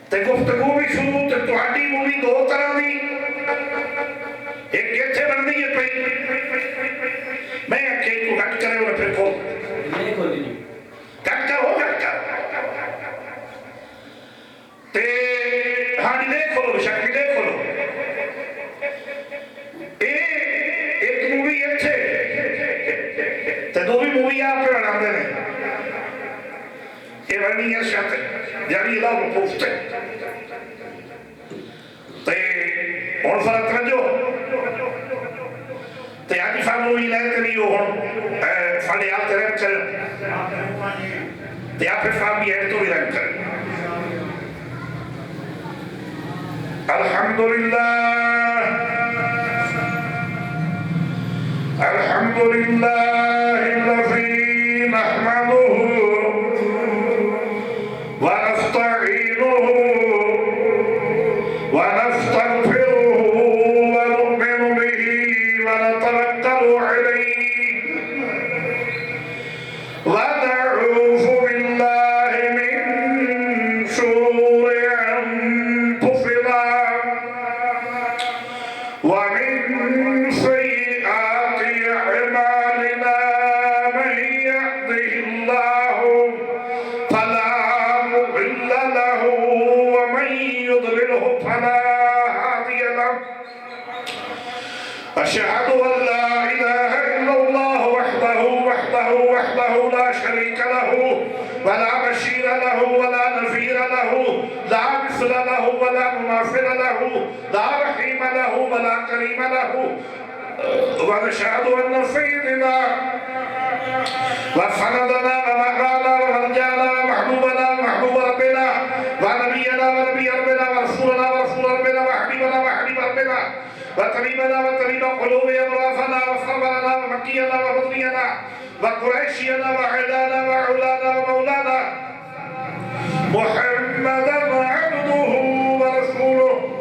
تے گفتگو بھی شروع تے تہاڈی مووی دو طرح دی ایک کتھے بندی ہے پئی میں کہ کو گٹ کرے اور پھر کھول نہیں کھولی نہیں گٹ کرو تے ہاں دے کھولو شکل دے کھولو ایک مووی اچھے تے دو بھی مووی آپ پہ بنا دے رہے یہ بنی ہے شاہد جاری اللہ کو پوچھتے تے اور فرق رجو تے آجی فاہم مووی لائے تے نہیں ہو فالی آپ تے رہم کریں تے آپ پھر فاہم بھی ہے تو بھی رہم کریں الحمدللہ الحمدللہ الذی نحمده ونستعینه ونستغفره ونؤمن به ونتوکل علیہ ونعوذ باللہ من شرور انفسنا ومن سیئات اعمالنا من يهده الله فلا مضل له ومن يضلله فلا هادي له أشهد أن لا إله إلا الله وحده لا شريك له ولا بشير له ولا نذير له لا مثل له ولا مماثل له لا رحيم له ولا كريم له ونشهد أن سيدنا وسندنا ومولانا ومرجعنا ومحبوبنا ومحبوب ربنا ونبينا ونبي ربنا ورسولنا ورسول ربنا وحبيبنا وحبيب ربنا وطبيبنا وطبيب قلوبنا ورافنا وصبرنا ومكينا ومضنينا وقريشينا وعلانا وعلانا ومولانا محمدا عبده ورسوله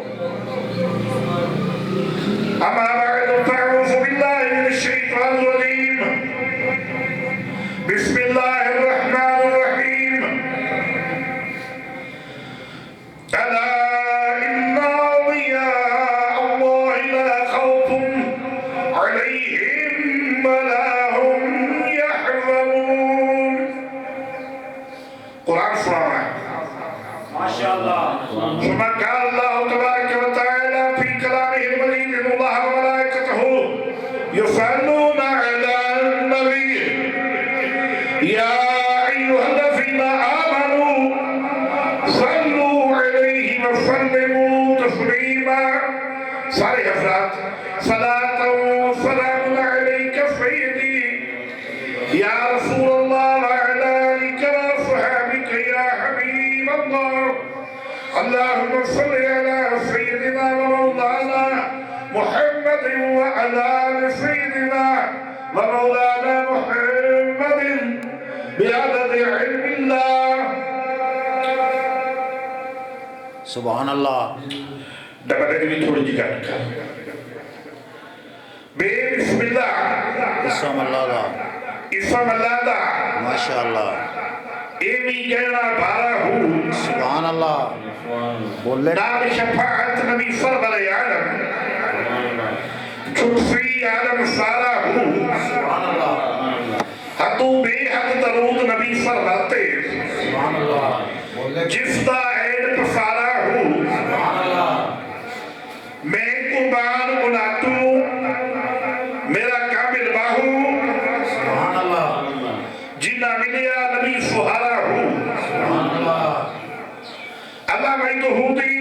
أما بعد فأعوذ بالله من الشيطان الرجيم بسم الله الرحمن الرحيم ألا إن أولياء الله لا خوف عليهم ولا هم يحزنون قرآن سنانا ما شاء الله ثم قال الله تبارك وتعالى في كلامه المجيد إن الله وملائكته يصلون على النبي يا أيها الذين آمنوا صلوا عليه وسلموا تسليما سارے حضرات صلاة وسلام عليك سيدي يا رسول الله وعلى آلك وصحبك يا حبيب الله اللهم صل على سيدنا ومولانا محمد وعلى آل سيدنا ومولانا محمد بعدد علم الله سبحان اللہ ڈبڑے بھی تھوڑی جی کر بے بسم اللہ اسم اللہ دا اسم اللہ دا ماشاءاللہ اے بھی کہنا بارہ ہوں سبحان اللہ بولے نام شفاعت نبی سرور عالم چھپسی عالم سارا ہوں سبحان اللہ حدو بے حد درود نبی سرورتے سبحان اللہ جس دا عید پسارا ہوں میں قربان مناتو میرا کامل باہو سبحان اللہ جنہ ملیا نبی سہارا ہوں سبحان اللہ اللہ میں تو ہوں دی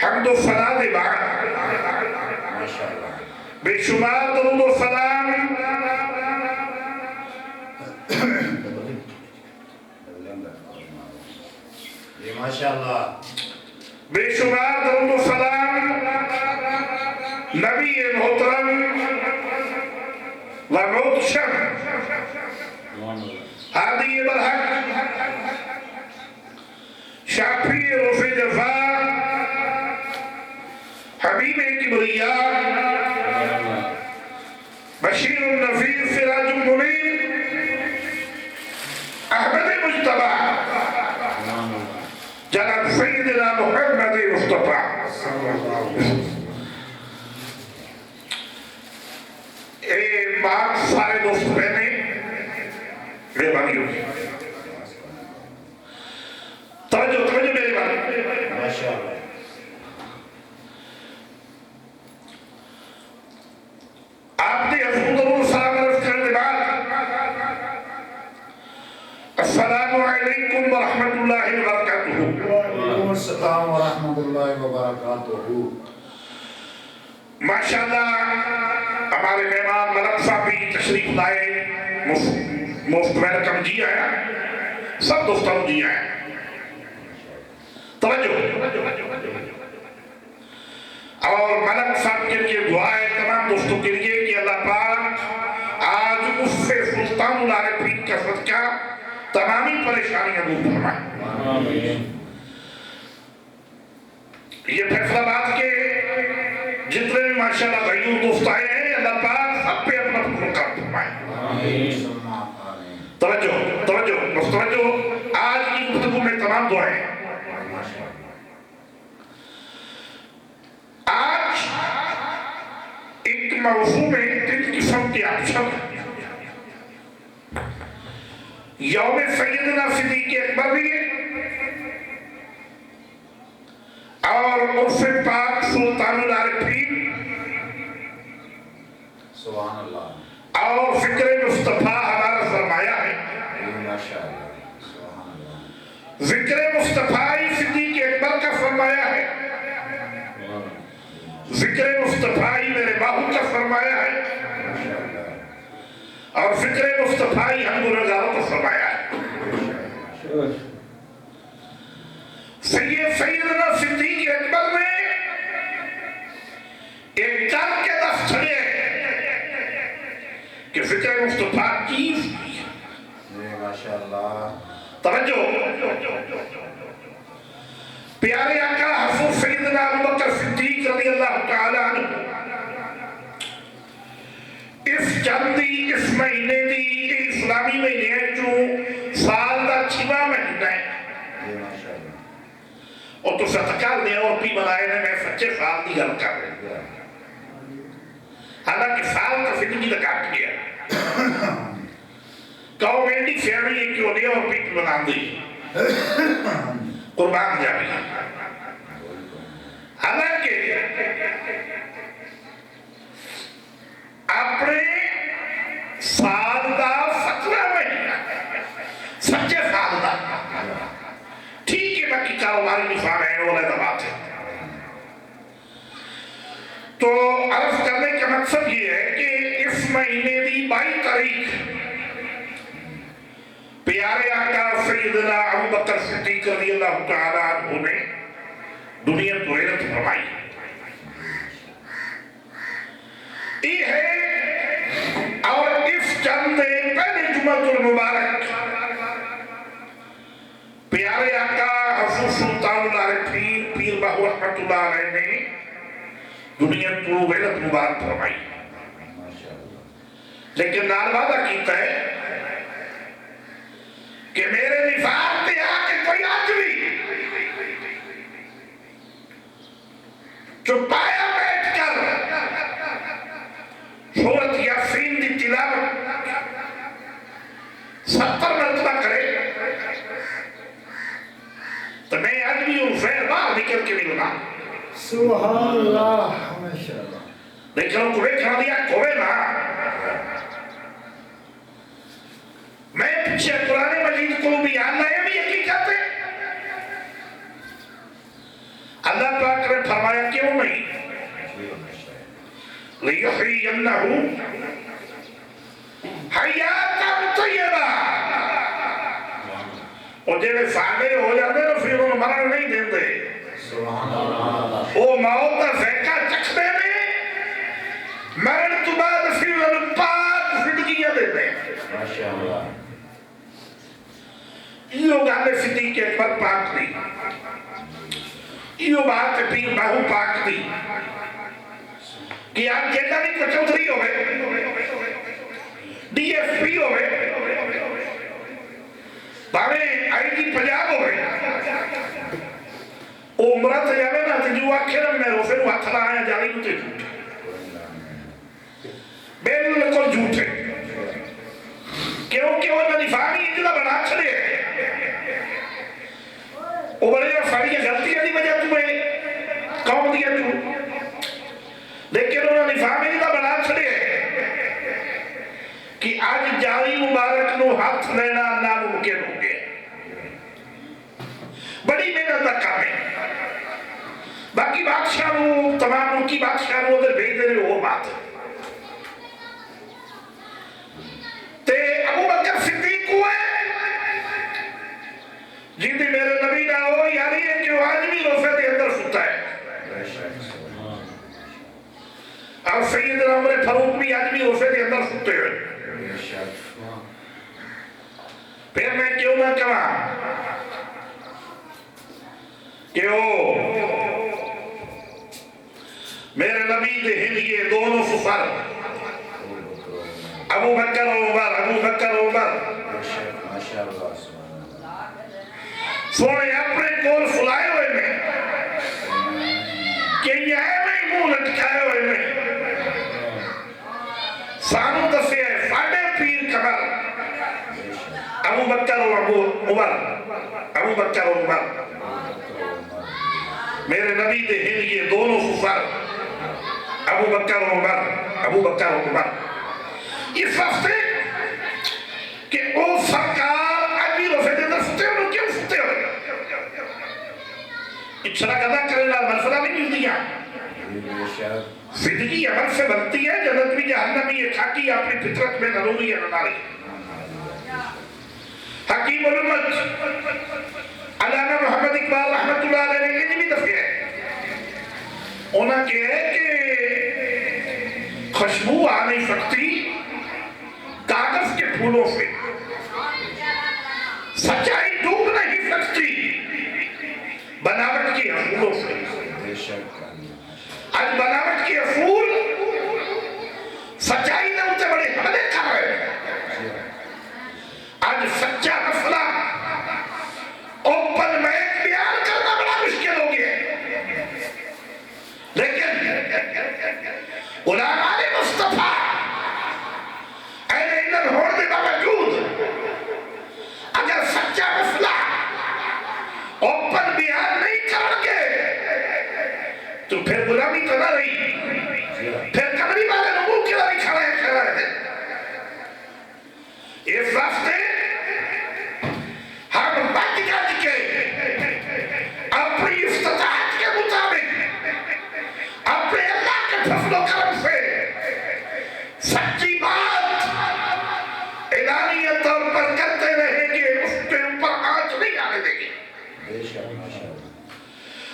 حمد و ثنا دے بعد بے شمار درود و سلام ماشاءاللہ بے شمار درود و سلام نبی محترم و محتشم ہادی برحق شافی رفع جفا حبیب کبریا بشیر النفیر سراج المنیر احمد مجتبی جناب سیدنا محمد مصطفی ایک بات سارے دوست بہنے مہربانی ہوگی توجہ میری بات ماشاءاللہ آپ نے حضور صاحب عرض کرنے کے بعد السلام علیکم ورحمۃاللہ وبرکاتہ. وعلیکم السلام ورحمۃ اللہ وبرکاتہ. ماشاءاللہ ہمارے مہمان ملک صاحب بھی تشریف لائے, موسٹ ویلکم جی آیا, سب دوستوں جی آیا. توجہ اور ملک صاحب کے لیے دعا ہے تمام دوستوں کے لیے کہ اللہ پاک آج اس سے سلطان العارفین کا صدقہ تمامی پریشانیاں دور فرمائے. یہ فیصلہ بات کے جتنے بھی ماشاءاللہ غیور دوست آئے ہیں اللہ پاک سب پہ اپنا فضل کرم فرمائے. توجہ بس توجہ, آج کی گفتگو میں تمام دعائیں. آج ایک موضوع میں 3 قسم کے آپشن یوم سیدنا صدیق اکبر بھی ہے اور عرف پاک سلطان العارفین سبحان اللہ اور فکر مصطفیٰ ہمارا سرمایہ ہے. ذکر مصطفیٰ صدیق اکبر کا سرمایہ ہے, ذکر مصطفیٰ میرے باہو کا سرمایہ ہے اور ذکر مصطفیٰ ہم گنہگاروں کا سرمایہ ہے. سیدنا صدیق اکبر نے ایک کر کے دست چھڑے کہ ذکر مصطفیٰ کی ماشاءاللہ. توجہ, پیارے آقا حضرت سیدنا ابوبکر صدیق رضی اللہ تعالی عنہ اس چندی اس مہینے دی اسلامی مہینے جو سال دا 6واں مہینہ ہے اور تو ستکال نے اور بھی بنائے نے میں سچے سال دی گل کر رہے ہیں, حالانکہ سال کا زندگی کا کاٹ گیا قوم اینڈی فیملی ایک کیوں لیا اور پیٹ بنا دی قربان جا بھی. حالانکہ اپنے سال دا 17واں مہینہ سچے سال دا ٹھیک ہے, باقی کاروباری نظام ہے وہ علیحدہ بات ہے. تو عرض کرنے کا مقصد یہ ہے کہ اس مہینے دی 22 تاریخ پیارے آقا سیدنا ابوبکر صدیق رضی اللہ تعالی عنہ نے دنیا کو حیرت فرمائی. یہ ہے اور اس چند پہلے جمعہ المبارک پیارے آقا حضرت سلطان العارفین پیر باہو رحمۃاللہ علیہ نے دنیا کو حیرت مبارک فرمائی. لیکن نال وعدہ کیتا ہے کہ میرے نفاق پہ آ کے کوئی آدمی چپایا بیٹھ کر سورۃ یاسین دی تلاوت 70 مرتبہ کرے تو میں آدمی ہوں زہر باہر نکل کے ملوں گا. سبحان اللہ ماشاءاللہ. لیکن کوئی کھا دیا کوئی نہ, میں پیچھے قرآن مجید کو بھی آنا ہے بھی حقیقت ہے. اللہ پاک نے فرمایا کیوں نہیں لِيُحْيِيَنَّهُ حَيَاتًا طَيِّبَةً, اور جب فاغے ہو جاتے ہیں پھر انہوں مرن نہیں دیتے, وہ موت کا ذائقہ چکھتے ہیں, مرن تو بعد پھر انہوں پاک زندگیاں دیتے ہیں. یہ گانے صدیق اکبر پاک دی, یہ بات پیر باہو پاک دی کہ آپ جیتا بھی کچودری ہوئے, ڈی ایف پی ہوئے, باوے آئی جی پنجاب ہوئے, رت جاوے نا تو جو آکھے نا میں روفے نو ہاتھ لایا جالی نو تے جھوٹے بالکل جھوٹے کیونکہ وہ نفاقی اجلا بنا چھلے وہ بڑے فاڑی غلطی ہے دی وجہ تمہیں قوم دیا تو لیکن انہوں نے نفاقی اجلا بنا چھلے کہ آج جالی مبارک نو ہاتھ لینا ناممکن ہو گئے بڑی محنت کا کام ہے باقی بادشاہ نو تمام ان کی بادشاہ نو ادھر بھیج دے وہ بات ہے تے ابو بکر صدیق ہوئے جن دی میرے نبی نہ ہو یعنی ہے کہ وہ آج بھی روفے دے اندر ستا ہے اور سیدنا عمر فاروق بھی آج بھی روفے دے اندر ستے ہیں پھر میں کیوں نہ کہاں کہ میرے نبی دے ہلیے دونوں ففر ابو بکر و عمر ابو بکر و عمر سونے اپنے کول فلائے ہوئے میں کہ یہ ہے میں منہ لٹکائے ہوئے میں سانو دسے ہے فاڑے پیر کمر ابو بکر و ابو عمر ابو بکر و عمر میرے نبی دے ہلیے دونوں ففر ابو بکر و عمر ابو بکر و عمر اس واسطے کہ او سرکار آجی روفے دے در ستے ہو کیوں ستے ہو اچھلا قضا کرنا منفرہ بھی نہیں دیا زندگی عمل سے بنتی ہے جنت بھی جہنم بھی ایک حقی اپنی فطرت میں ضروری ہے نماری حکیم علمت علامہ محمد اقبال رحمت اللہ علیہ نے یہ بھی دفعہ ہے انہاں کہے کہ خوشبو آ نہیں سکتی کاغذ کے پھولوں سے سچائی ڈوب نہیں سکتی بناوٹ کے پھولوں سے آج بناوٹ کے پھول سچائی نے اسے بڑے حملے کر رہے ہیں آج سچا مسئلہ اوپن مائک بیان کرنا بڑا مشکل ہو گیا لیکن علماء مصطفی ہونے باوجود اگر سچا مسئلہ اوپن بیان نہیں کرو گے تو پھر غلامی تو نہ رہی پھر قبری والے لوگوں کے لیے کھڑا ہے اس واسطے ہم بچ گج کے اپنی استطاعت کے مطابق اپنے اللہ کے فضل و کرم سے سچی بات اعلانیہ طور پر کرتے رہیں گے اس کے اوپر آنچ نہیں آنے دیں گے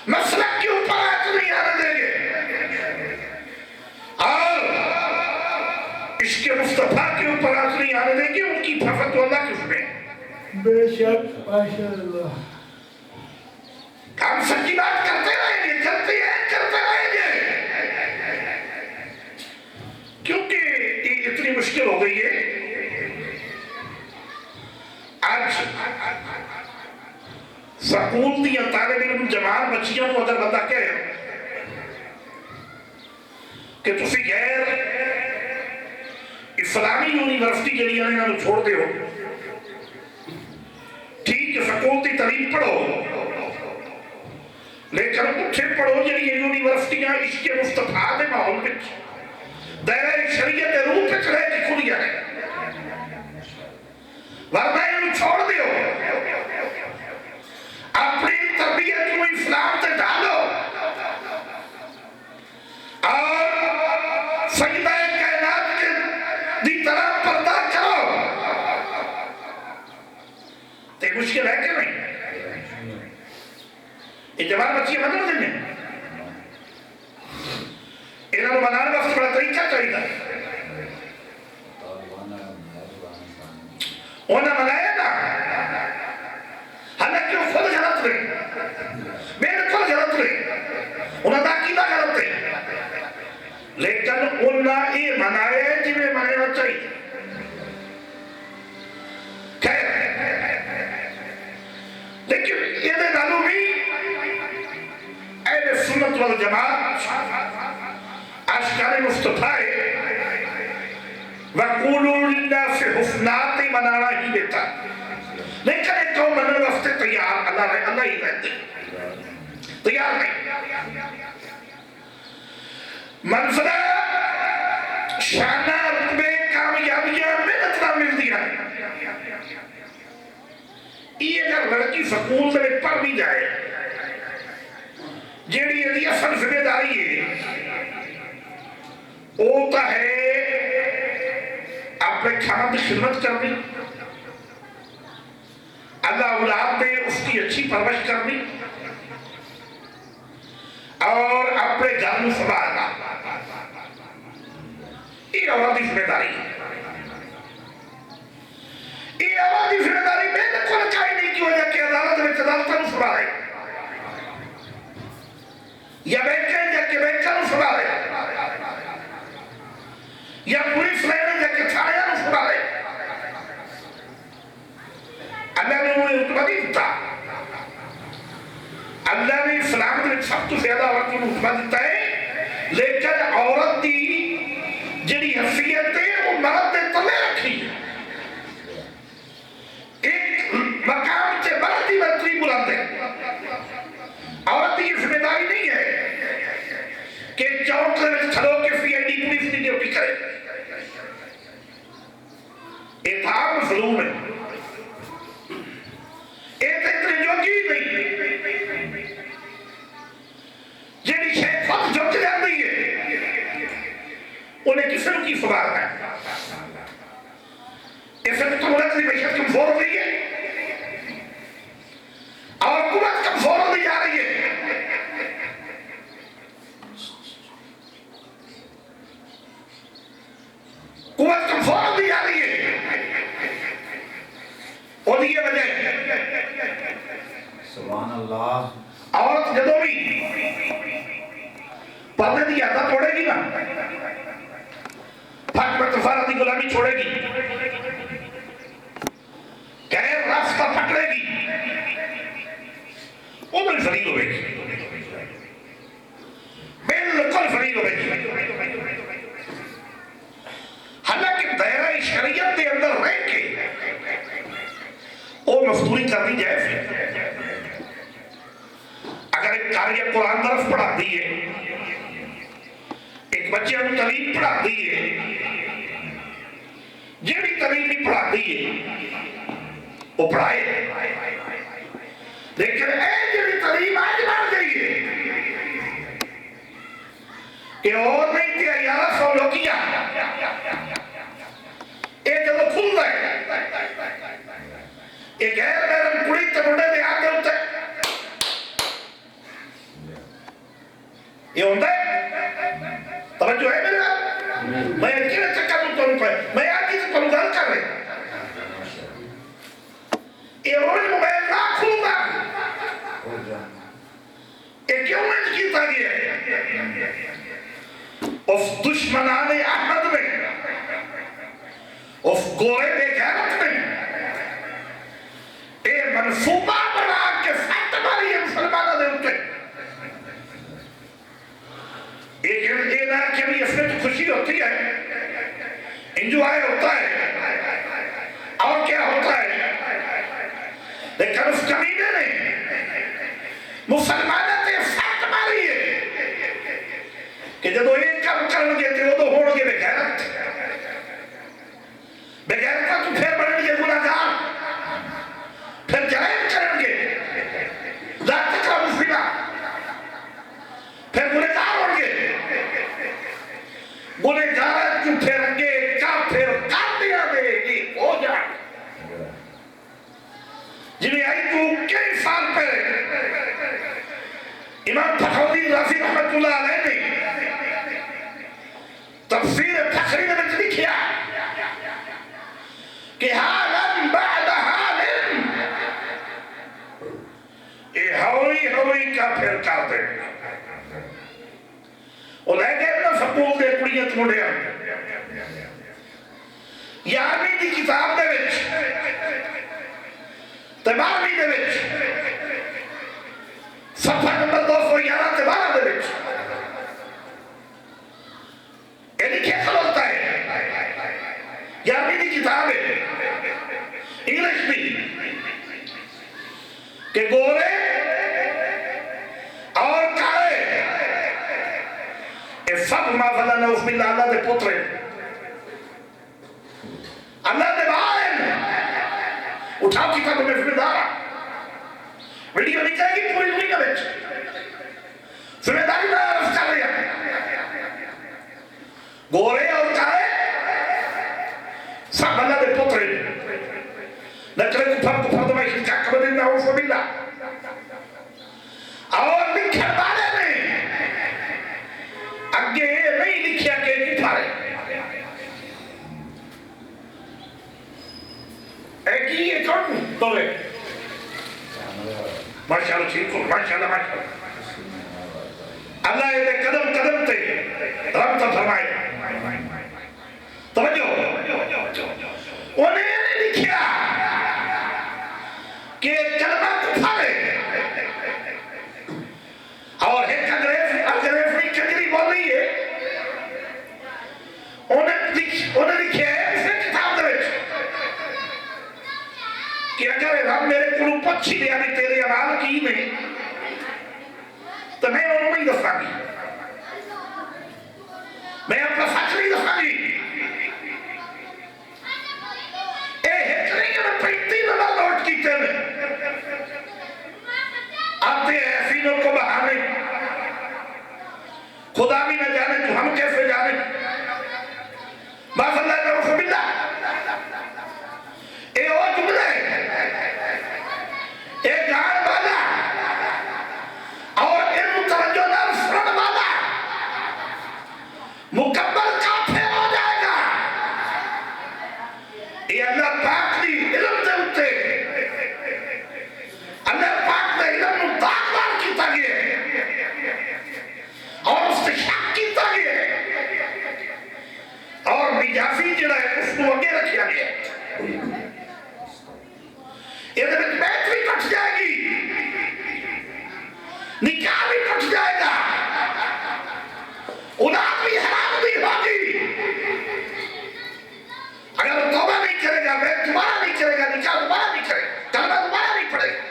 مسلک کے اوپر آنچ نہیں آنے دیں گے اور عشق مصطفیٰ کے اوپر آنچ نہیں آنے دیں گے ان کی فقط و اللہ کس میں بے شک ماشاءاللہ ہم سچی بات کرتے رہیں گے کرتے رہیں گے کیونکہ یہ اتنی مشکل ہو گئی ہے آج سکول دیا طالب علم جماعت بچیاں کو اگر بندہ کہے کہ تسی غیر اسلامی یونیورسٹی جڑی ہے انہاں نوں چھوڑ دیو ٹھیک ہے سکول دی تعلیم پڑھو لیکن اٹھے پڑھو جڑی یونیورسٹیاں عشق مصطفیٰ دے ماحول وچ دائرہ شریعت دے روپ وچ رہ کے کھلیاں ہیں ورنہ انہوں چھوڑ دیو اپنی تربیت کو اسلام سے ڈالو اور سیدہ کائنات کے دی طرح پردہ کرو تو مشکل ہے کہ نہیں یہ جوان بچی بنا دیں گے انہوں نے بنانے وقت بڑا طریقہ چاہیے انہوں نے بنایا نا حالانکہ وہ خود غلط رہے میرے خود غلط رہے انہوں نے عقیدہ غلط رہے لیکن انہوں نے یہ منائے جنہیں منانا چاہیے خیر لیکن یہ دے نالو بھی والجماعت اشکال مصطفی وَقُولُوا لِلنَّاسِ حُسْنًا منانا ہی دیتا، لیکن ایک قوم مننے واسطے تیار اللہ ہی رہتے تیار نہیں. منظرہ شانہ رتبے کامیابیاں محنت نہ ملتی ہے. یہ اگر لڑکی سکول میں پڑھ بھی جائے، جیڑی یہ اصل ذمہ داری ہے وہ تو ہے اپنے کھانا کی خدمت کرنی، اللہ اولاد میں اس کی اچھی پرورش کرنی اور اپنے گھر میں سنبھالنا. یہ عورت کی ذمہ داری ہے. یہ عورت کی ذمہ داری میں نے کوئی کہا نہیں کی وجہ کہ عدالت میں عدالتوں سنبھالے یا بینکیں جا کے بینکوں سنبھالے یا پولیس لائن جا کے تھانیاں سنبھالے. اللہ نے انہیں رتبہ نہیں دیتا. اللہ نے اسلام میں سب تو زیادہ عورت کو رتبہ دیتا ہے، لیکن عورت کی جڑی حیثیت ہے وہ مرد نے تلے رکھی ہے. ایک مقام سے مرد کی مرتبہ بلند ہے. عورت کی ذمہ داری نہیں ہے کہ چوک میں کھڑو کے سی آئی ڈی پولیس کی ڈیوٹی کرے. اتحاد مظلوم ہے. ایک اتنے جوگی نہیں جیڑی شیخ خود جھک جاتی ہے انہیں کسی کی سوال ہے. اس وقت قوت کی معیشت کمزور ہو رہی ہے اور قوت کمزور ہوتی جا رہی ہے. قوت کمزور ہوتی جا رہی ہے اور یہ وجہ سبحان اللہ. عورت جدو بھی پردے کی عادت توڑے گی نا، پھٹ میں کفارت کی غلامی چھوڑے گی، غیر راستہ پکڑے گی، وہ بھی فریق ہوئے گی، بالکل فریق ہوئے گی. حالانکہ دائرہ شریعت کے اندر رہ کے وہ مزدوری کرنی جائے. اگر ایک قاری قرآن طرف پڑھا دی ہے، ایک بچے کو تعلیم پڑھا دی ہے، جیڑی تعلیم بھی پڑھا دی ہے وہ پڑھائے، لیکن اے جیڑی تعلیم آج بڑھ گئی ہے کہ اور نہیں تھی 1100 لوگیاں یہ جب کھل رہے ایک غیر بیرن کڑی تمڑے دے آتے ہوتے یہ ہوتا ہے. توجہ ہے میرے؟ میں اکیلے چکر ہوں تو میں آگے سے پرودھان کر رہے یہ روز موبائل نہ کھلوں گا. یہ کیوں میں کیتا گیا ہے؟ اس دشمنان احمد میں، اس گورے بے غیرت میں اے منصوبہ بنا کے فٹ ماری ہے مسلمانوں نے ہوتے. ایک نہ کہ بھی اس میں تو خوشی ہوتی ہے، انجوائے ہوتا ہے اور کیا ہوتا ہے، لیکن اس کمینے نے مسلمانوں نے فٹ ماری ہے کہ جب وہ ایک کام کرن گے تو وہ تو ہوڑ گے بے غیرت. بے غیرت تو پھر بڑھن گے گناہگار، پھر جرائم کرن گے، ذات کا مفیدہ، پھر گناہگار ہوں گے. گناہگار تو پھر گے کافر کافیہ دے گی ہو جائے. جنہیں آئی تو کئی سال پہلے امام فخر رازی رحمت اللہ علیہ نے تفسیر فخری میں لکھیا کہ حالم بعد حالم یہ ہوئی ہوئی کا پھر کر دے. اور لے گئے نا سکول دے کڑیت مڑیا 11ویں کی کتاب دے وچ تمام دے وچ صفحہ نمبر 211 تے 12 دے وچ سب مافلہ نوف باللہ اللہ دے پترے اللہ دے بائن اٹھاؤ کتاب میں فردارہ ویڈیو نہیں جائے گی پوری دنیا میں ذمہ داری میں عرض کر رہا گورے اور کارے سب اللہ دے پترے نچلے کفر دمائی خلچہ کبھر نوف باللہ اور لکھے بارے میں اگے نہیں لکھیا کہ کفارے ایک ہی ایک اور دولے ماشاءاللہ ٹھیک ہو ماشاءاللہ ماشاءاللہ اللہ یہ قدم قدم تے رب تا فرمائے توجہ انہیں نہیں لکھیا کہ کلمہ کفارے اور ایک انگریزی قدری بول رہی ہے انہیں لکھیا ہے اس نے کتاب دے کہ اگر رب میرے کلو پچھی دیا بھی تیرے عمال کی میں تو میں انہوں نہیں دستا گی میں اپنا سچ نہیں دستا گی اے ہچنے کے میں 35 نمبر نوٹ کیتے میں آتے ایسینوں کو بہانے خدا بھی نہ جانے تو ہم کیسے جانے باز اللہ کا رسول اللہ اے وہ جملہ ہے اے جان والا اور علم توجہ نال سنن والا مکمل کافر ہو جائے گا اے اللہ پاک دی علم دے اتے اللہ پاک دے علم نو داغدار کیتا گیا اور اس سے شک کیتا گیا اور مجازی جڑا ہے اس کو اگے رکھیا گیا یہ دے بیت بھی کٹ جائے گی نکاح بھی کٹ جائے گا اولاد بھی حرام بھی ہوگی اگر توبہ نہیں کرے گا بیت دوبارہ نہیں کرے گا نکاح دوبارہ نہیں کرے گا کلمہ دوبارہ نہیں پڑھے گا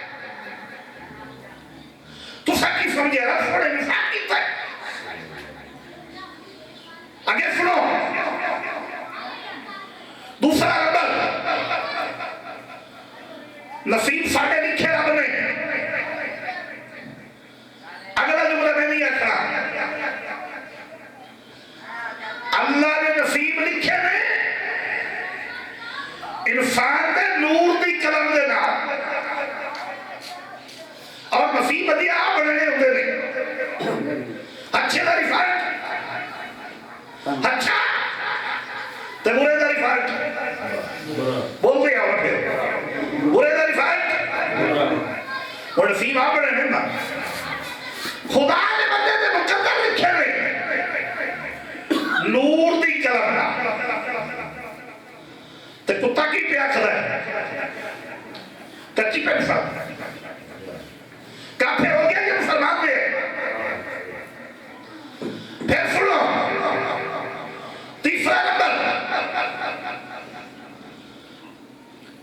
تو سکی سمجھے رب پڑھے نفاق کیتا ہے آگے سنو دوسرا نمبر نصیب ساڑھے لکھے رب نے اگلا جملہ میں نہیں اکھا اللہ نے نصیب لکھے نے انسان دے نور دی قلم دے نام اور نصیب دیا بڑھنے ہوتے نے اچھے دا ریفارٹ اچھا تے برے دا ریفارٹ بول دیا ہونا پھر برے دا ریفارٹ اور نصیب آپ بڑھنے نا خدا نے بندے دے مقدر لکھے نے نور دی قلم نا تے کتا کی پیا کھڑا ہے کچی پیسہ کافر ہو گیا کہ مسلمان میں پھر سنو تیسرا نمبر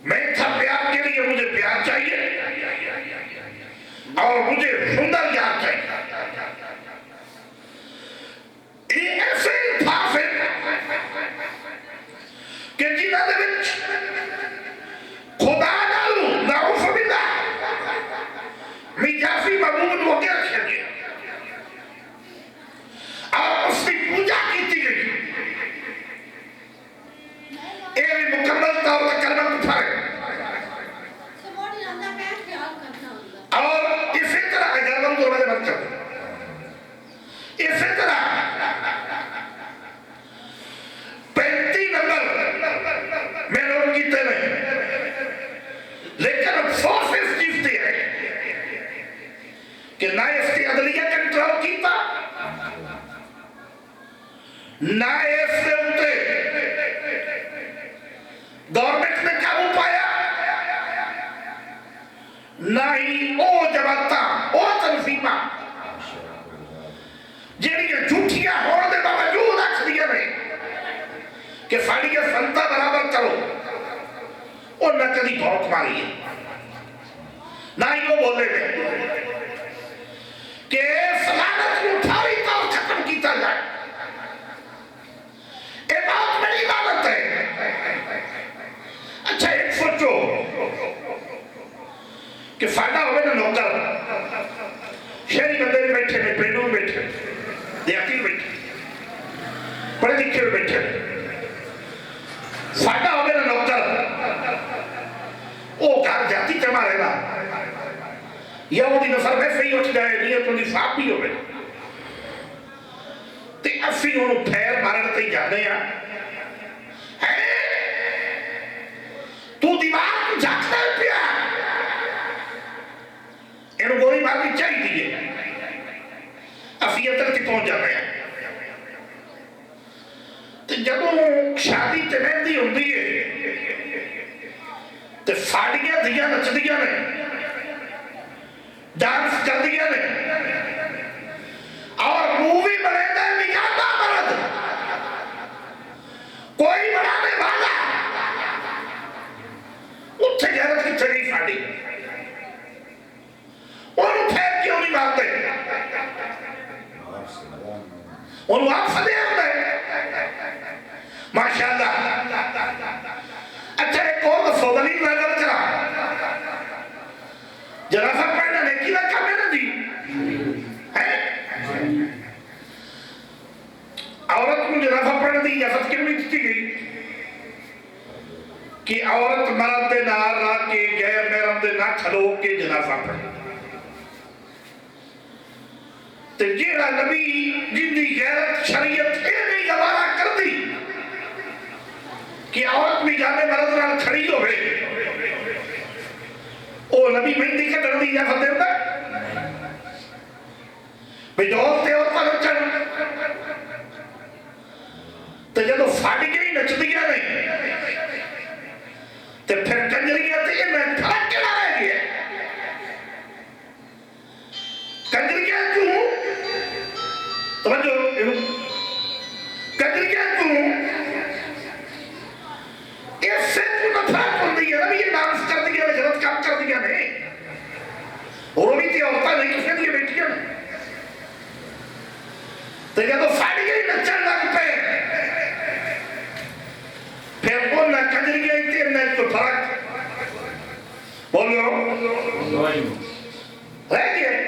میں تھا پیار کے لیے مجھے پیار چاہیے اور مجھے سندر یاد چاہیے یہ ایسے الفاظ ہیں کہ جنہاں دے وچ خدا نالو نعوذ باللہ مجازی معبود ہو کے رکھے گئے اور اس کی پوجا کیتی گئی یہ بھی مکمل طور پر کلمہ کفر ہے اور اسی طرح اگر ہم دروازے بند کر دیں اسی طرح 35 نمبر میں نوٹ کیتے ہیں لیکن افسوس اس چیز دی ہے کہ نہ اس کی عدلیہ کنٹرول کیتا نہ اس کے اتے گورنمنٹ نے قابو پایا نہ ہی او جماعتاں او تنظیماں جنہیں جھوٹیاں ہونے دے باوجود رکھ دیا میں کہ ساڑی کے سنتا برابر کرو وہ نہ کدی بہت ماری ہے نہ ہی وہ بولے گئے کہ سلامت کو اٹھاوی تو ختم کیتا جائے ویسے ہی اٹھ جائے نیت ان کی صاف بھی ہوئے تے اسی انہوں پھیر مارن تے جانے تو دیوار کو جھاکتا ہے پیا انہوں گولی مارنی چاہی دیئے افیتر کی پہنچ جانے ہیں تو جب شادی تے مہندی ہوں دیئے تو فاڑیاں دیا نچ دیا نے ڈانس کر دیا نے اور مووی بنے گا نکاتا مرد کوئی بنانے والا اتھے غیرت کی چڑی فاڑی انہوں پھیر کیوں نہیں مارتے انہوں آپ سدے ہوتے ماشاءاللہ اچھا ایک اور دفعہ دلیل نظر چلا جنازہ پڑھنا نیکی نہ کام ہے نا جی عورت کو جنازہ پڑھنے دی اجازت کیوں نہیں دیتی گئی کہ عورت مرد دے نار نہ کے غیر محرم دے نہ کھلو کے جنازہ پڑھے تو جیڑا نبی جن دی غیرت شریعت اے نہیں گوارا کر دی کہ عورت بھی جانے مرد نال کھڑی ہوئے او نبی مہندی کا ڈر دی اجازت دیتا بھئی دوست تے اور پر چڑھ تو جب فاڑی گئی نچ دیا نہیں تو پھر کنجریاں تے انہیں پھڑک کے نہ رہ گئے کنجریاں کیوں توجہ کنجریاں کیوں اس سے تو نفرت ہو رہی ہے نبی یہ ڈانس کر دیا نے غلط کام کر دیا نے اور بھی تھی عورتیں نہیں کسے دیئے بیٹھیاں تو جب فاڑی گئی نچن لگ پہ پھر وہ نہ کنجری گئی تھی نہ تو فرق بولو رہ گئے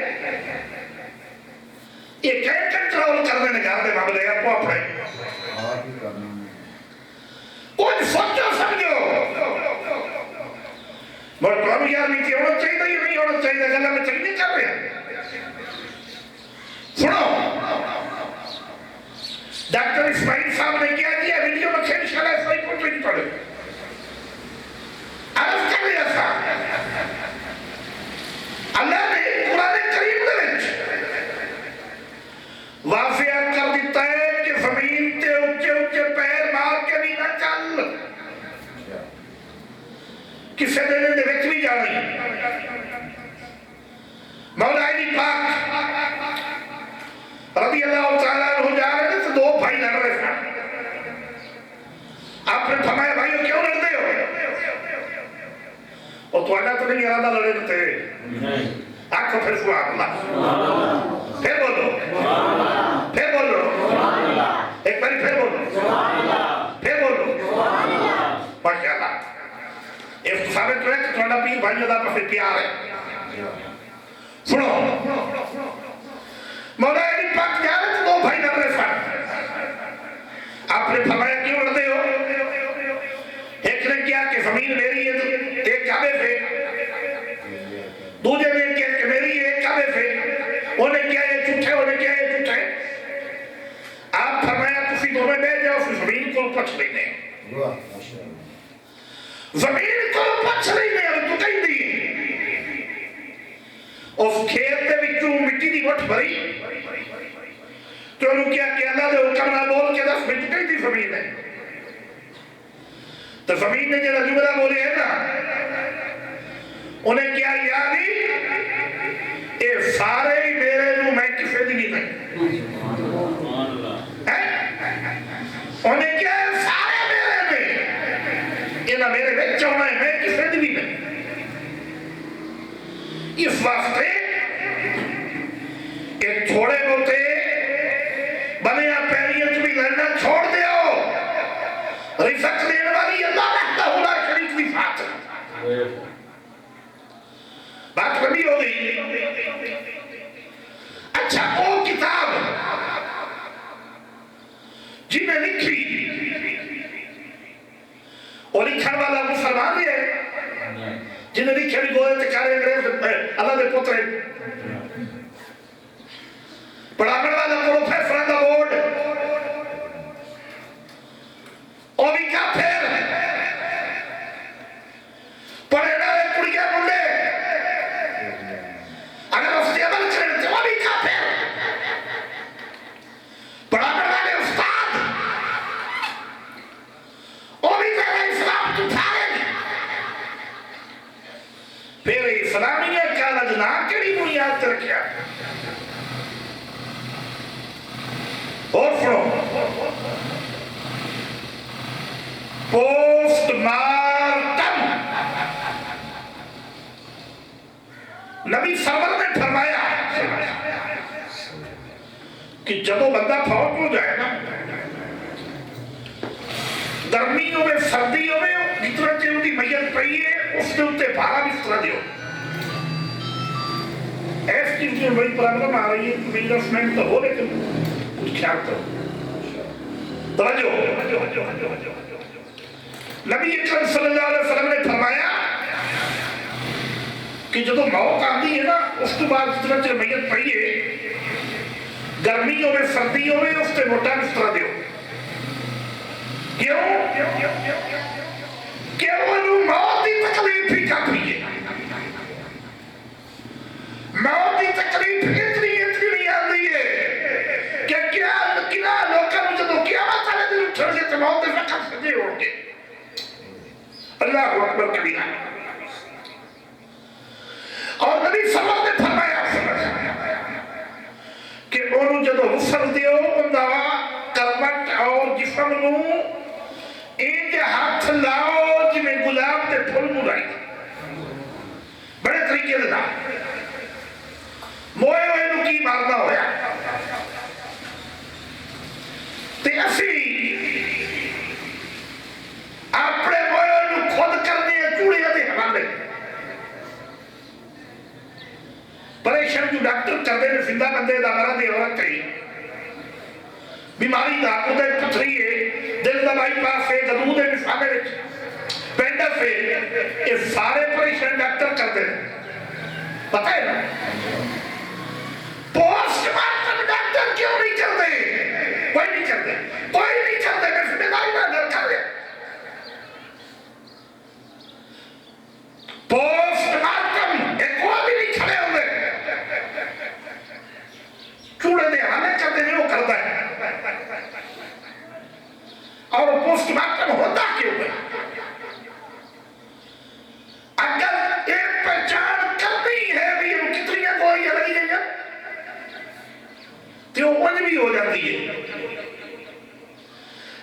یہ کہیں کنٹرول کرنے نگاہ دے معاملے آپ کو اپنے کچھ سوچو سمجھو مرکلام یاد نہیں تھی ہونا چاہیے یا نہیں ہونا چاہیے گلہ میں چاہیے نہیں کر رہے ہیں سنو ڈاکٹر اسماعیل صاحب نے کیا دیا ویڈیو میں کھیل شاء اللہ اسماعیل کو نہیں پڑھے عرض کر رہا تھا اللہ نے قرآن کریم دے واضح کر دیتا ہے کہ زمین تے اونچے اونچے پیر مار کے بھی نہ چل کسے دینے دے وچ بھی جانی مولا علی پاک رضی اللہ تعالیٰ عنہ جا رہے تھے تو دو بھائی لڑ رہے تھے آپ نے فرمایا بھائیو کیوں لڑتے ہو اور تو آنا تو نہیں ارادہ لڑے تھے آنکھوں پھر سبحان اللہ پھر بولو پھر بولو ایک باری پھر بولو پھر بولو ماشاءاللہ ایک ثابت ہے کہ تھوڑا پیر بھائی اللہ پر پھر پیار ہے سنو مولا علی پاک جا رہے تو دو بھائی لڑ رہے تھے آپ نے فرمایا کیوں لڑتے ہو ایک نے کیا کہ زمین میری ہے ایک کعبے پہ دوسرے نے کیا کہ میری ہے کعبے پہ انہیں کیا یہ جھوٹے انہیں کیا یہ جھوٹے آپ فرمایا کسی دونوں میں جاؤ پھر زمین کو پچھ لینے زمین کو پچھ لینے اب تو کہیں دی اس کھیت دے وچوں مٹی دی وٹ بھری تو انہوں کیا کہ اللہ دے حکم نہ بول کے دس مٹی کہیں دی زمین ہے تو زمین نے جنہا جملہ بولے ہے نا انہیں کیا یادی اے سارے ہی میرے جو میں کسے دی نہیں نہیں انہیں کیا ہے سارے میرے میں یہ نہ میرے بچوں میں کسے دی نہیں اس واسطے ایک چھوڑے ہوتے بنے آپ پیریت بھی لڑنا چھوڑ دے ہو رزق دینے والی اللہ رہتا ہونا شریف بھی ساتھ بات بڑی ہو گئی اچھا وہ کتاب جنہیں لکھی اور لکھن والا مسلمان ہے جنہیں لکھے بھی گوئے تکارے انگریز اللہ دے پترے پڑھانے والا پروفیسر دا بورڈ وہ بھی کافر، پڑھنے والے کڑیاں منڈے اگر اس کے عمل کریں تو وہ بھی کافر، پڑھانے والے استاد وہ بھی کہہ اسلام تو تھارے، پھر اسلامیہ کا لجنا کیڑی بنیاد تے رکھیا؟ اور سنو، پوسٹ مارٹم نبی سرور نے فرمایا کہ جب وہ بندہ فوت ہو جائے نا، گرمیوں میں سردیوں میں جتنا چیز دی میت پئی ہے اس کے اوپر بھارا بستر دیو۔ ایس چیز میں بڑی پرابلم آ رہی ہے، انویسٹمنٹ تو ہو لیکن کچھ خیال کرو، توجہ۔ نبی اکرم صلی اللہ علیہ وسلم نے فرمایا کہ جب موت آتی ہے نا اس کے بعد جتنا چیز میت پئی ہے گرمیوں میں سردیوں میں اس سے موٹا بستر دیو۔ کیوں؟ کہ وہ موت کی تکلیف ہی کافی ہے، موت کی تکلیف اتنی آتی ہے کہ کیا لوگوں جب قیامت والے دن اٹھنے سے تو موت کے وقت سجے ہو گے۔ اللہ اکبر کبیرہ۔ اور نبی صلی اللہ علیہ وسلم نے فرمایا کہ انہوں جب غسل دیو اندھا کلمٹ اور جسم نو انج ہاتھ لاؤ جی میں گلاب تے پھول مرائی، بڑے طریقے دے نام موئے ہوئے نو کی مارنا ہویا تے اسی اپنے موئے ہوئے نو خود کرنے چوڑے دے حوالے پریشان جو ڈاکٹر کر دے زندہ بندے دا مرا دے عورت کئی بیماری دا ادھر پتھری ہے، دل دا بائی پاس ہے، گدود ہے، نفاقے وچ پینڈس ہے، یہ سارے پریشان ڈاکٹر کر دے۔ پتہ ہے نا پوسٹ مارٹم ڈاکٹر کیوں نہیں کر دے؟ کوئی نہیں کر دے، کوئی نہیں کر دے، میں ذمہ داری نہ ڈر کر دے۔ پوسٹ مارٹم ایک وہ بھی نہیں کھڑے ہوئے چوڑے دے ہمیں کر دے وہ کرتا ہے۔ اور پوسٹ مارٹم ہوتا کیوں ہے؟ اگر ایک پہچان کرنی ہے بھی یہ کتنی گوئیاں لگی گئی ہیں تو وہ بھی ہو جاتی ہے۔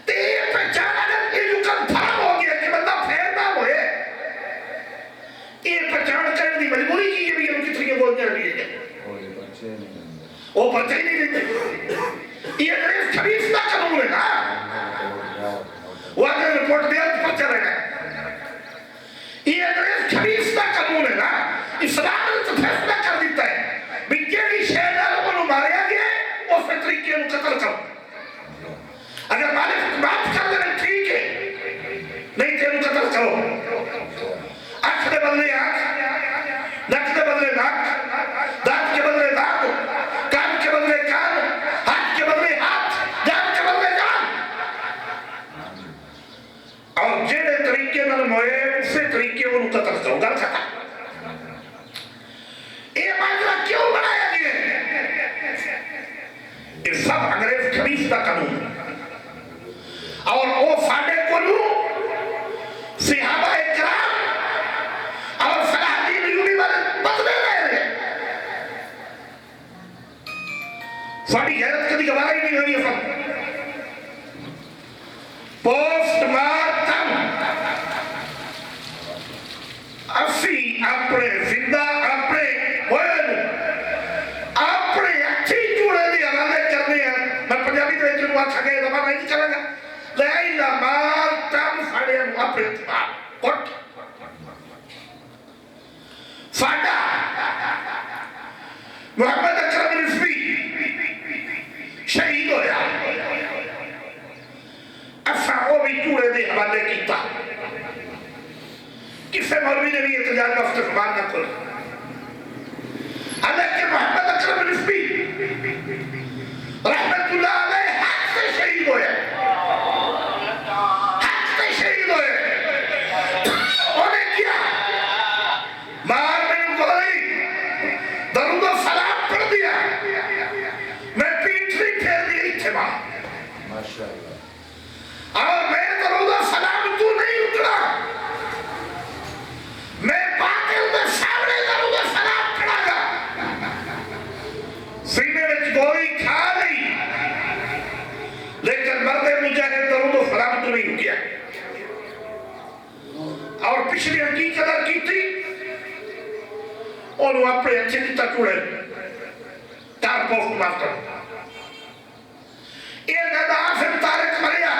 تو یہ پہچان اگر یہ جو کنفرم ہو گیا کہ بندہ پھیر نہ ہوئے، یہ پہچان کرنے دی مجبوری کی یہ بھی یہ کتنی گوئیاں لگی گئی ہیں، وہ پرچہ ہی نہیں دیتے۔ یہ انگریز خبیث نہ قانون ہے نا، وہ اگر رپورٹ دیا تو پرچہ رہنا ہے۔ یہ انگریز خبیث نہ قانون ہے نا، اسلام نے تو فیصلہ کر دیتا ہے بھی جیڑی شہر لوگوں کو ماریا گیا اس طریقے کو قتل کرو، اگر مالک بات کر دیں ٹھیک ہے، نہیں تیرے قتل کرو۔ آنکھ کے بدلے آنکھ، نک کے بدلے نک، دانت کے بدلے دانت، کان کے بدلے کان، ہاتھ کے بدلے ہاتھ، جان کے بدلے جان، اور جیڑے طریقے نال موئے اسی طریقے وہ قتل کرو۔ گل ختم۔ یہ معاملہ کیوں بنایا گیا ہے؟ یہ سب انگریز خبیث کا قانون ہے، اور وہ ساڈے کولو صحابہ کرام اور صلاح الدین ایوبی والے بدلے رہے ہیں۔ ساری غیرت کبھی گوارا ہی نہیں ہوئی ہے۔ پوسٹ مارٹم اسی اپنے زندہ اپنے اپنے اچھی چوڑے دی حوالے کرنے ہیں۔ میں پنجابی دے چنو آچھا گئے زبان نہیں کرے گا، لینا مارٹم ساڑے اپنے اتبار کٹ ساڑا محمد اکرم رضوی شہید ہویا، ایسا وہ بھی چوڑے دے حوالے کیتا، کسے مولوی نے بھی احتجاج کا استقبال نہ کھولا، حالانکہ محمد گولی کھا لی لیکن مرد مجاہد درود و سلام تو نہیں کیا. اور پچھلی کی قدر کی تھی اور وہ اپنے اچھے کی تکوڑے تار پوسٹ ماسٹر یہ دادا آفر تارک مریا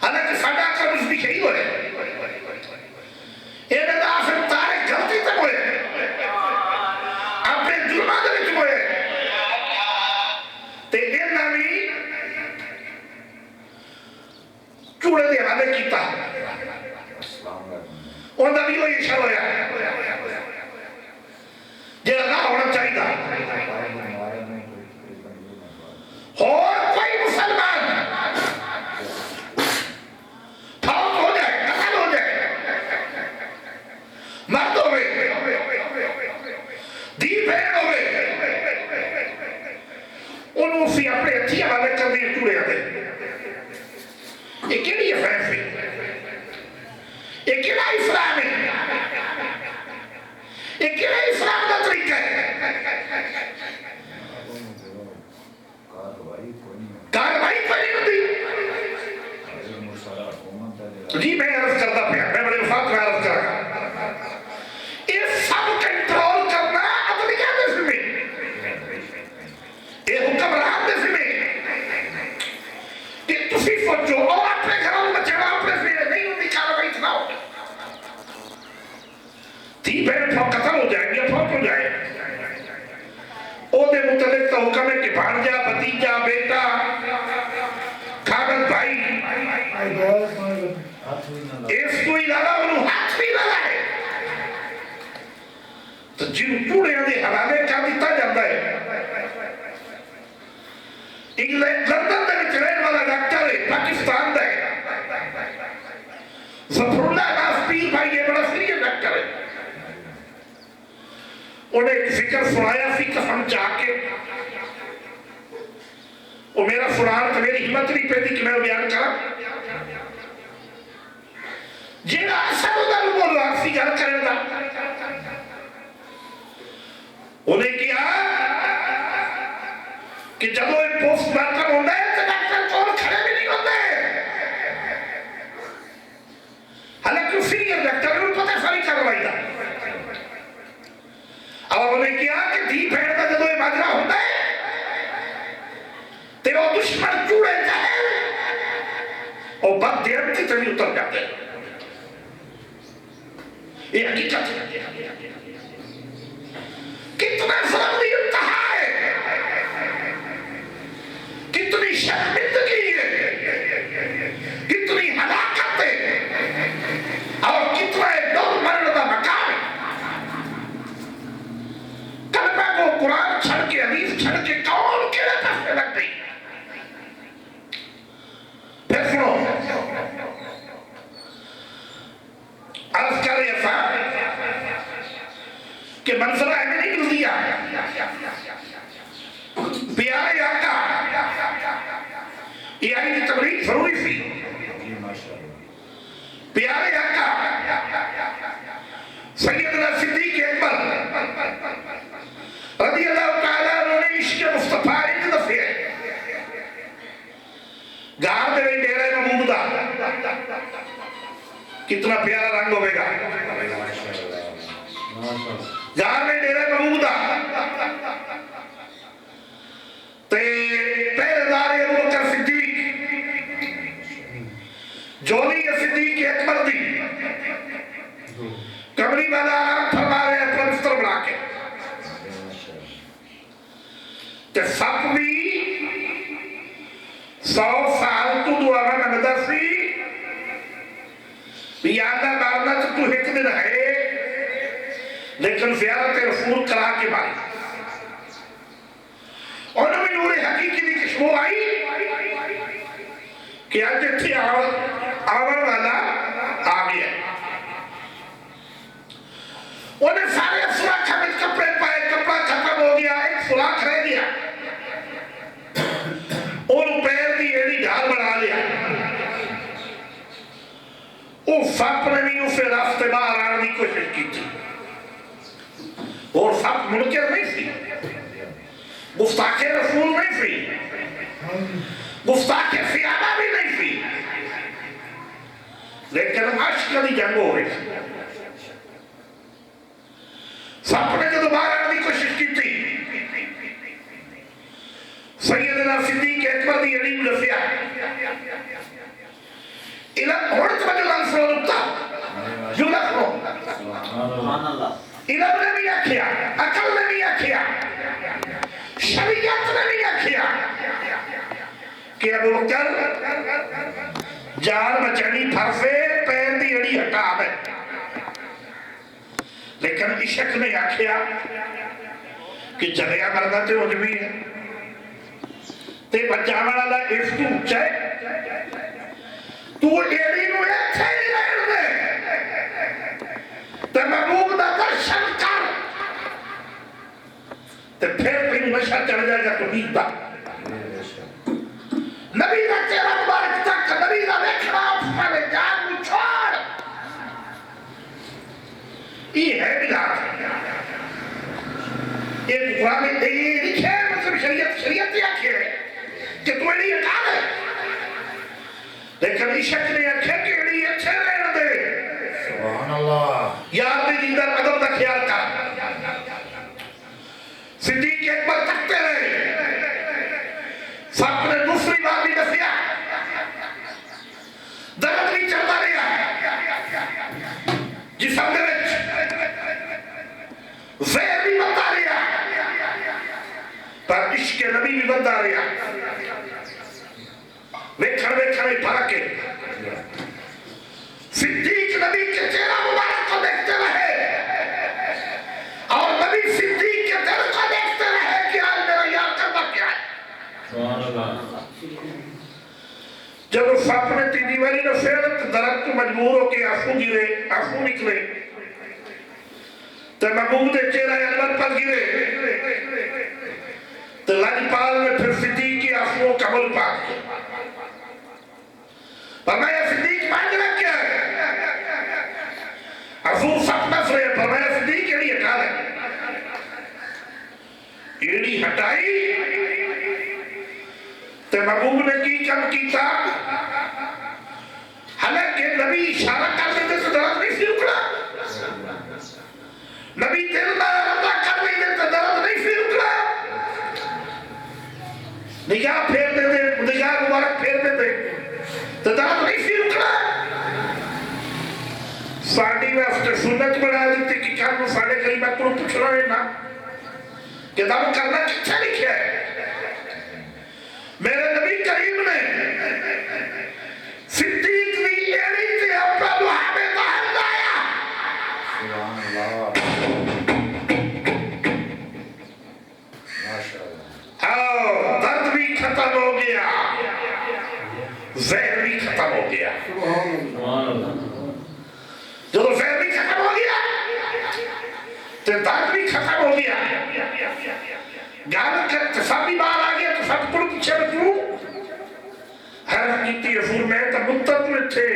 حالانکہ ساڑھا کا مجھے شہید ہوئے یہ دادا آفر تارک غلطی تک ہوئے اپنے جرمہ دے وچ ہوئے تے یہ نامی چوڑے دے حالے کیتا ان دا بھی وہ اشار ہویا جہاں نہ ہونا چاہیے اور کوئی مسلمان فوت ہو جائے قتل ہو جائے مرد ہوئے دی بہن ہوئے انہوں سے اپنے اچھی حوالے کر دیے چوڑے آتے. یہ کیڑی ہے فیصلے یہ کیڑا اسلام ہے یہ کیڑا اسلام کا طریقہ ہے کاروائی کوئی نہیں ہوتی. جی میں عرض کرتا پیا میں بڑے وفات میں عرض کر رہا یہ سب کنٹرول کرنا عدلیہ دے ذمہ یہ حکمران دے ذمہ کہ تسی سوچو اور اپنے گھروں میں بچے اپنے ذمہ نہیں ہوتی کاروائی اتنا ہو تھی بہن قتل ہو جائیں گے فوت ہو جائے او دے متعلق تو حکم ہے کہ بھانجا بھتیجا بیٹا کھاگل بھائی اس کو علاوہ انہوں ہاتھ بھی لگائے تو جن چوڑے دے حوالے کا دیتا جاتا ہے. لندن دے وچ رہن والا ڈاکٹر ہے پاکستان دا ہے ظفراللہ ناز پیر بھائی یہ بڑا سیریس ڈاکٹر ہے. انہیں ایک ذکر سنایا سی قسم چاہ کے وہ میرا سنان تو میری ہمت نہیں پیتی کہ میں بیان کرا جیڑا اثر ادھر بولو آسی گھر کرے گا انہیں کیا کہ جب وہ پوسٹ مارٹم ہوتا ہے تو ڈاکٹر کون کھڑے بھی نہیں ہوتے حالانکہ سینئر ڈاکٹر انہوں پتہ ساری کاروائی دا اور انہیں کیا کہ دی بھیڑ کا جب وہ ماجرا ہوتا ہے تو وہ دشمن چوڑے جائے اور بد دیر کی طرح اتر جاتے ہیں. یہ حقیقت ہے کتنا ظلم انتہا ہے کتنی شرمندگی ہے کتنی ہلاکت ہے اور کتنا دل مرنے کا مقام ہے. کلمہ کو قرآن چھڑ کے حدیث چھڑ کے کون کیڑے پاسے لگ گئی. پھر سنو عرض کر رہے کہ منظرہ ہے نہیں مل دیا پیارے آقا یہ آئی کی تبلیغ ضروری تھی. پیارے آقا سیدنا صدیق اکبر رضی اللہ تعالیٰ عنہ نے عشق مصطفی ایک دفعہ گار دے ڈیرے محمود دا کتنا پیارا رنگ ہوئے گا گار میں ڈیرے محمود دا تے پہلے دار ابو بکر صدیق جولی صدیق اکبر دی کمری والا آرام فرما رہے ہیں پرمستر بنا کے کہ سب بھی 100 سال تو دعا میں نگدہ سی یادہ مارنا تو ایک دن ہے لیکن زیارت رسول کرا کے باری انہوں میں نور حقیقی دی کشمو آئی کہ آج تھی آور والا آگیا انہیں سارے سراخ ہمیں کپڑے پائے کپڑا ختم ہو گیا ایک سراخ رہ گیا اور پیر دی ایڈی ڈھال بنا لیا وہ سپ نے بھی اسے راستے باہر آنے کی کوشش کی تھی اور سپ منکر نہیں تھی گستاخ رسول نہیں تھی، گستاخ سیادہ بھی نہیں تھی، لیکن عشق کی جنگ ہو رہی. سب نے جو دوبارہ کی کوشش کی تھی، سیدنا صدیق اکبر دی علم دسیا، علم ہوڑت میں جو لنسلو رکتا جو لکھو علم نے بھی آکھیا، عقل نے بھی آکھیا، شریعت نے بھی آکھیا کہ ابو بکر جان بچنی پھرسے پیر دی اڑی ہٹا دے. لیکن عشق نے آکھیا کہ جگہ مردہ تے عجبی ہے تے بچانا والا اس تو اچھا ہے، تو ایڑی نو ایتھے ہی رہن دے تے محبوب دا درشن کر تے پھر تین نشہ چڑھ جائے گا تو بیتا. نبی دا چہرہ مبارک تک نبی دا دیکھنا پہلے جان کو چھوڑ. یہ ہے بلاد، یہ قرآن یہ لکھے مطلب شریعت یہ آکھے کہ تو ایڑی ہٹا دے، لیکن عشق نے آکھے کہ ایڑی اچھے رہن دے. سبحان اللہ. یار بھی دیدر ادب دا خیال کر. صدیق اکبر تکتے رہے، سب نے دوسری بار بھی دسیا، درد بھی چلتا رہا جسم دے وچ، زہر بھی بنتا رہا، پر عشق نبی بھی بنتا رہا. ویکھن ویکھن ہی فرق ہے. صدیق نبی کے چہرہ مبارک کو دیکھتے رہے اور نبی صدیق کے دل کو دیکھتے رہے کہ آج میرا یار کرنا کیا ہے. جب سپ نے تیجی والی نے فیرت درخت مجبور ہو کے آنسو گرے، آنسو نکلے تو محبوب دے چہرہ انور پر گرے تو لاجپال نے پھر صدیق کی آنسو قبول پا دی. فرمایا صدیق مانگنا کیا ہے؟ حضور سب نس رہے. فرمایا صدیق ایڑی ہٹا لے. ایڑی ہٹائی تو محبوب نے کی کم کیتا، حالانکہ نبی اشارہ کر دیتے تو درد نہیں سی اکڑا، نبی دل میں رضا کر دیتے تو درد نہیں سی اکڑا، نگاہ پھیر دیتے، نگاہ مبارک پھیر دیتے تو درد نہیں سی اکڑا. ساڑھی میں اس نے سنت بنا دیتی کہ کیا وہ ساڑھے قریبہ کو پوچھ رہے ہیں نا کہ دم کرنا کچھا لکھا ہے. میرے نبی کریم نے صدیق دی ایڑی سے اپنا محابے باہر لایا. سبحان اللہ. ماشاءاللہ. درد بھی ختم ہو گیا، زہر بھی ختم ہو گیا. جب زہر بھی ختم ہو گیا تو درد بھی ختم ہو گیا. گال کر تصابی بار آ گیا تو سب کو پیچھے بچوں حرف کیتی حضور میں تو مدت میں تھے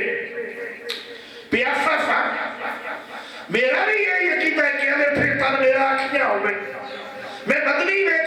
پیاسا سا. میرا بھی یہ یقین ہے کہ ہمیں پھر تر میرا آنکھیاں ہو گئی. میں بدلی میں